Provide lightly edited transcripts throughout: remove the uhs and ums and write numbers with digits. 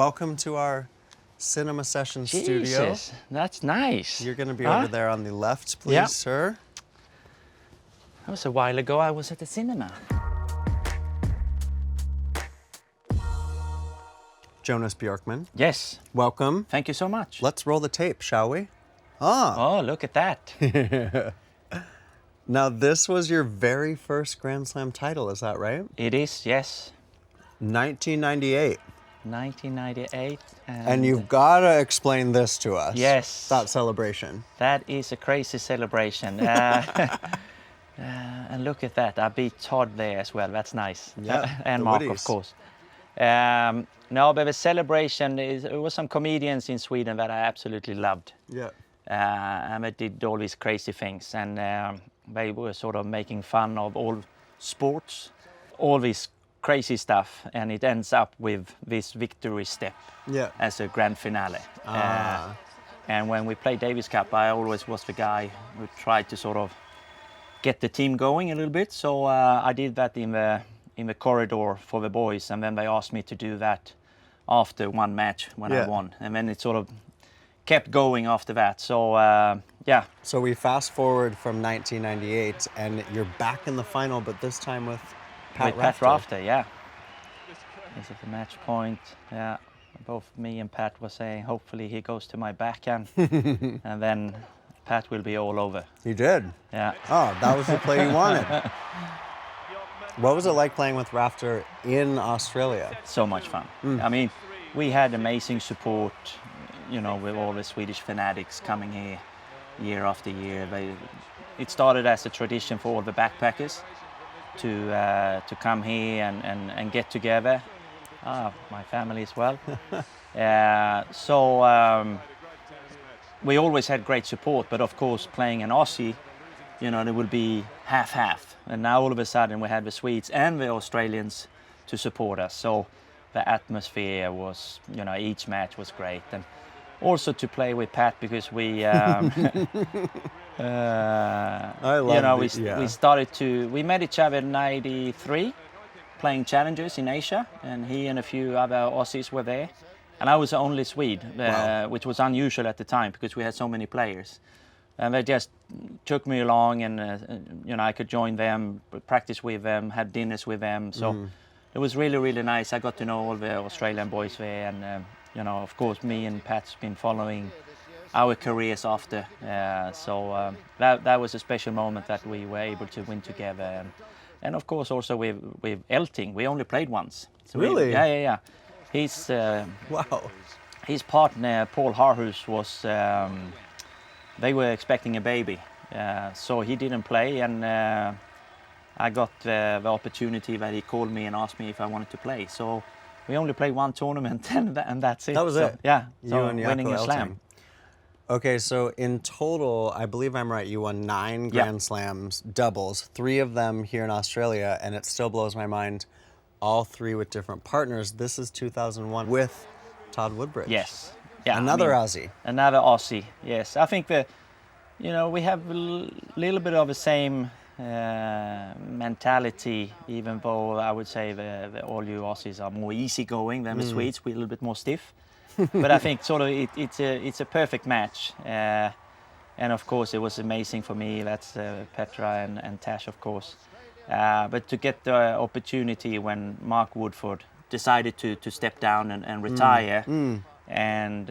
Welcome to our cinema session studio. Jesus, that's nice. You're going to be over there on the left, please, Yeah. sir. That was a while ago. I was at the cinema. Jonas Björkman, Yes, welcome. thank you so much. Let's roll the tape, shall we? Ah, Oh, look at that. now this was your very first Grand Slam title, is that right? It is, yes. 1998. 1998. And you've got to explain this to us. Yes. That celebration. That is a crazy celebration. And look at that. I beat Todd there as well. That's nice. Yeah, And the Mark, Woodies. of course. No, but the celebration it was some comedians in Sweden that I absolutely loved. Yeah. And they did all these crazy things, and they were sort of making fun of all sports, all this crazy stuff, and it ends up with this victory step Yeah. as a grand finale. And when we played Davis Cup, I always was the guy who tried to sort of get the team going a little bit. So I did that in the corridor for the boys, and then they asked me to do that after one match when Yeah. I won, and then it sort of kept going after that. So yeah, So we fast forward from 1998 and you're back in the final, but this time with Pat with Pat Rafter. Rafter, yeah. This is the match point. Yeah, both me and Pat were saying hopefully he goes to my backhand, and then Pat will be all over. You did. Yeah. Oh, that was the play you wanted. What was it like playing with Rafter in Australia? So much fun. I mean, we had amazing support, you know, with all the Swedish fanatics coming here year after year. It started as a tradition for all the backpackers to come here and get together. My family as well. We always had great support, but of course playing an Aussie, you know, there would be half-half. And now all of a sudden we had the Swedes and the Australians to support us. So the atmosphere was, you know, each match was great. And also to play with Pat because we, we met each other in '93, playing challengers in Asia, and he and a few other Aussies were there. And I was the only Swede, Wow. which was unusual at the time because we had so many players. And they just took me along, and you know, I could join them, practice with them, had dinners with them. So it was really, really nice. I got to know all the Australian boys there, and you know, of course, me and Pat's been following our careers after. That was a special moment that we were able to win together, and of course also with Elting. We only played once. So Really? Yeah. He's Wow. his partner Paul Harhus was. They were expecting a baby, so he didn't play, and I got the opportunity that he called me and asked me if I wanted to play. So we only played one tournament, and that's it. That was So, it? Yeah, You so and winning Jaakko a slam. Elting. Okay, so in total, I believe I'm right, you won 9 Grand Slams, doubles, 3 of them here in Australia, and it still blows my mind, all 3 with different partners. This is 2001 with Todd Woodbridge. Yes. Yeah, Another Aussie. Another Aussie, yes. I think we have a little bit of the same mentality, even though I would say all you Aussies are more easygoing than the Swedes. We're a little bit more stiff. But I think sort of it's a perfect match. And of course it was amazing for me. That's Petra and Tash, of course. But to get the opportunity when Mark Woodford decided to step down and retire, and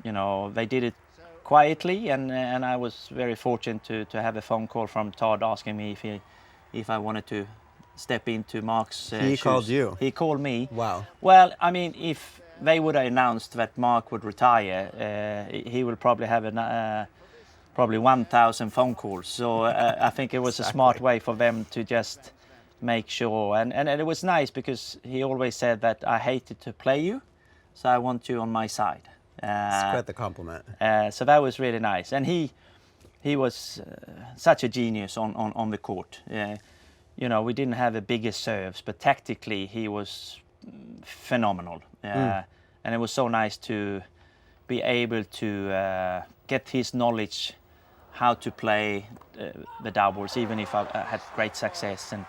you know, they did it quietly, and I was very fortunate to have a phone call from Todd asking me if I wanted to step into Mark's He shoes. called you? He called me. Wow. Well, I mean, if they would have announced that Mark would retire, he will probably have probably 1,000 phone calls. So I think it was a smart way for them to just make sure. And it was nice because he always said that I hated to play you, so I want you on my side. It's quite the compliment. So that was really nice. And he was such a genius on the court. You know, we didn't have the biggest serves, but tactically he was phenomenal. And it was so nice to be able to get his knowledge how to play the doubles, even if I had great success. And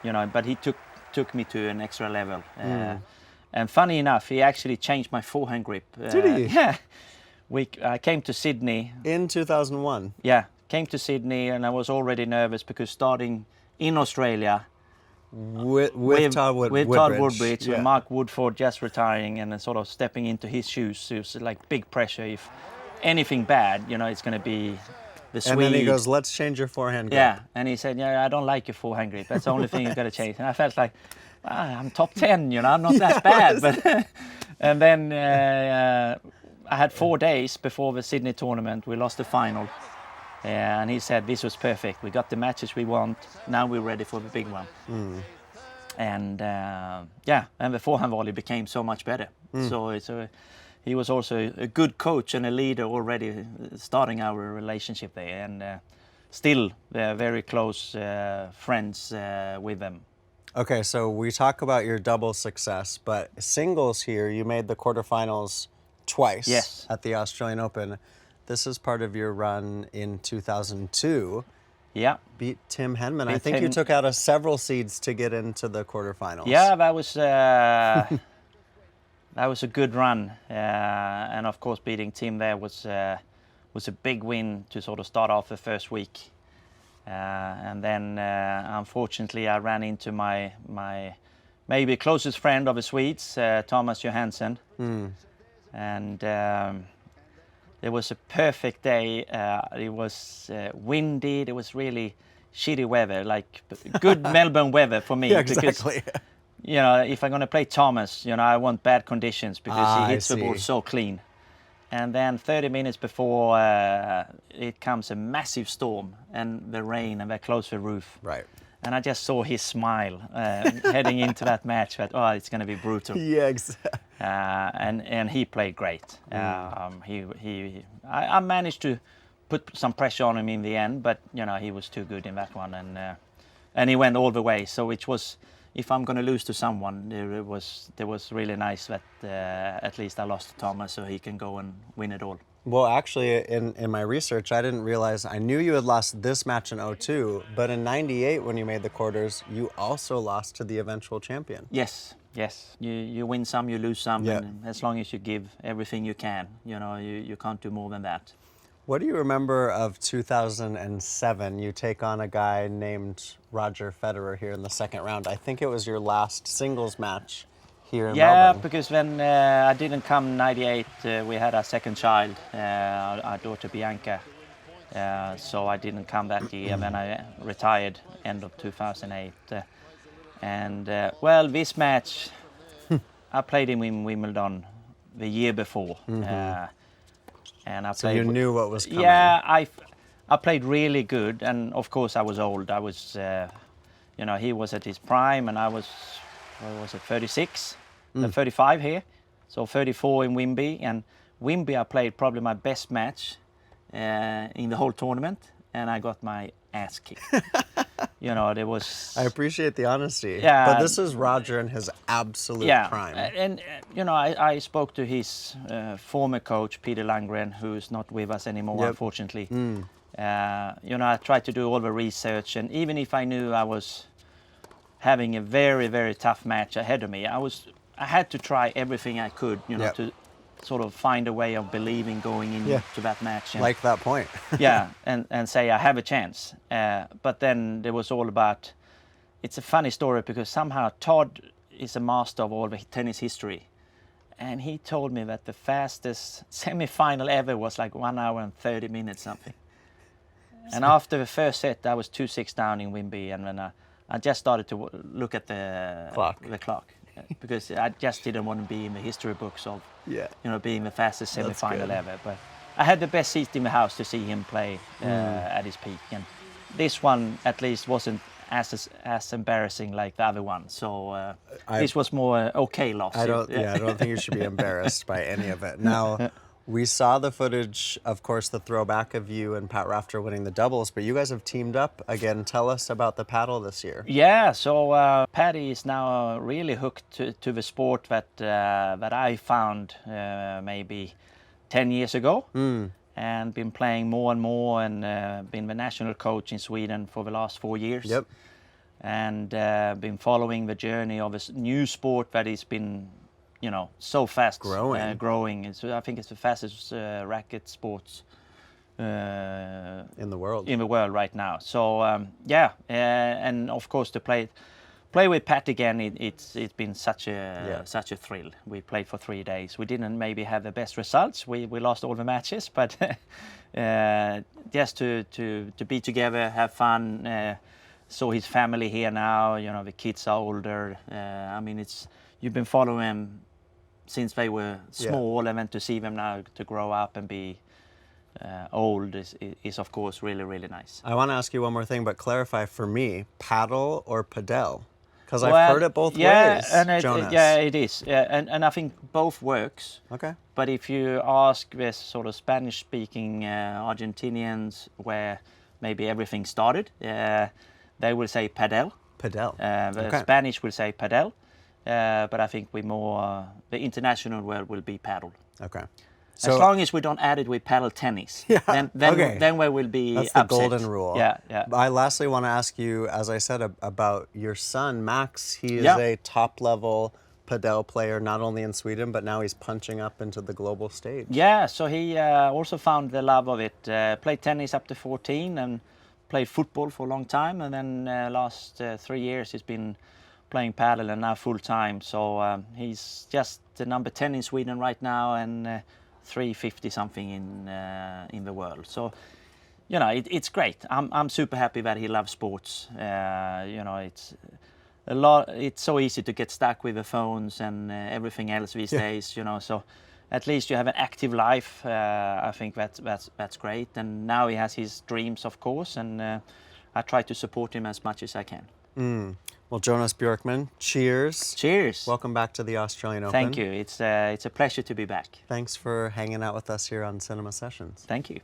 you know, but he took me to an extra level. And funny enough, he actually changed my forehand grip. Did he? Yeah. I came to Sydney. In 2001. Yeah, came to Sydney, and I was already nervous because starting in Australia With Todd Todd Woodbridge, Yeah. with Mark Woodford just retiring, and then sort of stepping into his shoes, it was like big pressure. If anything bad, it's going to be the Swede. And then he goes, let's change your forehand grip. Yeah, and he said, I don't like your forehand grip. That's the only thing you've got to change. And I felt like, I'm top 10, I'm not that bad. But and then I had 4 days before the Sydney tournament. We lost the final. And he said, this was perfect. We got the matches we want. Now we're ready for the big one. And and the forehand volley became so much better. So he was also a good coach and a leader already starting our relationship there. And still, they're very close friends with them. Okay, so we talk about your double success, but singles here, you made the quarterfinals twice Yes. at the Australian Open. This is part of your run in 2002. Yeah. Beat Tim Henman. I Beat think you Tim. took out several seeds to get into the quarterfinals. Yeah, that was a good run, and of course beating Tim there was a big win to sort of start off the first week, and then unfortunately I ran into my maybe closest friend of the Swedes, Thomas Johansson, and it was a perfect day. It was windy. It was really shitty weather, like good Melbourne weather for me. Yeah, Because, exactly. if I'm going to play Thomas, I want bad conditions because he hits the ball see. so clean. And then 30 minutes before it comes a massive storm and the rain, and they close the roof. Right. And I just saw his smile heading into that match. That it's going to be brutal. Yeah, exactly. And he played great. I managed to put some pressure on him in the end, but he was too good in that one, and he went all the way. So it was, if I'm going to lose to someone, it was really nice that at least I lost to Thomas, so he can go and win it all. Well, actually, in my research, I didn't realize, I knew you had lost this match in 2002, but in 98, when you made the quarters, you also lost to the eventual champion. Yes. You win some, you lose some, Yeah. and as long as you give everything you can, you can't do more than that. What do you remember of 2007? You take on a guy named Roger Federer here in the second round. I think it was your last singles match here in Yeah, Melbourne. because when I didn't come 98, we had our second child, our daughter Bianca. So I didn't come that year, and then I retired end of 2008. This match, I played him in Wimbledon the year before. And I So played you knew what was coming. Yeah, I played really good, and of course I was old. I was, he was at his prime, and I was, 36, 35 here, so 34 in Wimby. And Wimby, I played probably my best match in the whole tournament, and I got my ass kicked. There was. I appreciate the honesty. Yeah. But this is Roger in his absolute prime. And I spoke to his former coach Peter Landgren, who's not with us anymore, Yep. unfortunately. I tried to do all the research, and even if I knew I was having a very, very tough match ahead of me, I had to try everything I could, Yep. to sort of find a way of believing going into that match. And, Like that point. yeah, and say I have a chance. But then there was all about. It's a funny story because somehow Todd is a master of all the tennis history, and he told me that the fastest semi-final ever was like 1 hour and 30 minutes something. And after the first set, I was 2-6 down in Wimby, and then I just started to look at the clock because I just didn't want to be in the history books of being the fastest semi-final good. ever. But I had the best seat in the house to see him play at his peak, and this one at least wasn't as embarrassing like the other one. So this was more okay loss. I don't think you should be embarrassed by any of it. Now, we saw the footage, of course, the throwback of you and Pat Rafter winning the doubles, but you guys have teamed up again. Tell us about the paddle this year. Yeah, so Paddy is now really hooked to the sport that I found maybe 10 years ago, and been playing more and more, and been the national coach in Sweden for the last 4 years. Yep. And been following the journey of a new sport that has been so fast Growing. growing. I think it's the fastest racket sports In the world. in the world right now. So and of course to play with Pat again, it's been such a thrill. We played for 3 days. We didn't maybe have the best results. We lost all the matches, but just to be together, have fun. Saw his family here now. The kids are older. I mean, you've been following them since they were small, and then to see them now to grow up and be old is of course really, really nice. I want to ask you one more thing, but clarify for me, paddle or padel? Because I've heard it both ways, Jonas. It is. And I think both works. Okay. But if you ask the sort of Spanish-speaking Argentinians where maybe everything started, they will say padel. Padel. The Spanish will say padel. But I think the international world will be paddle. Okay. So, as long as we don't add it with paddle tennis, then we will be That's the upset. golden rule. Yeah. I lastly want to ask you, as I said, about your son, Max. He is a top-level padel player, not only in Sweden, but now he's punching up into the global stage. Yeah, so he also found the love of it. Played tennis up to 14 and played football for a long time. And then last 3 years he's been playing paddle and now full-time. So he's just the number 10 in Sweden right now and 350 something in the world. So it's great. I'm super happy that he loves sports. It's a lot. It's so easy to get stuck with the phones and everything else these days. So at least you have an active life. I think that's great. And now he has his dreams, of course, and I try to support him as much as I can. Well, Jonas Björkman, cheers. Cheers. Welcome back to the Australian Open. Thank you. It's a pleasure to be back. Thanks for hanging out with us here on Cinema Sessions. Thank you.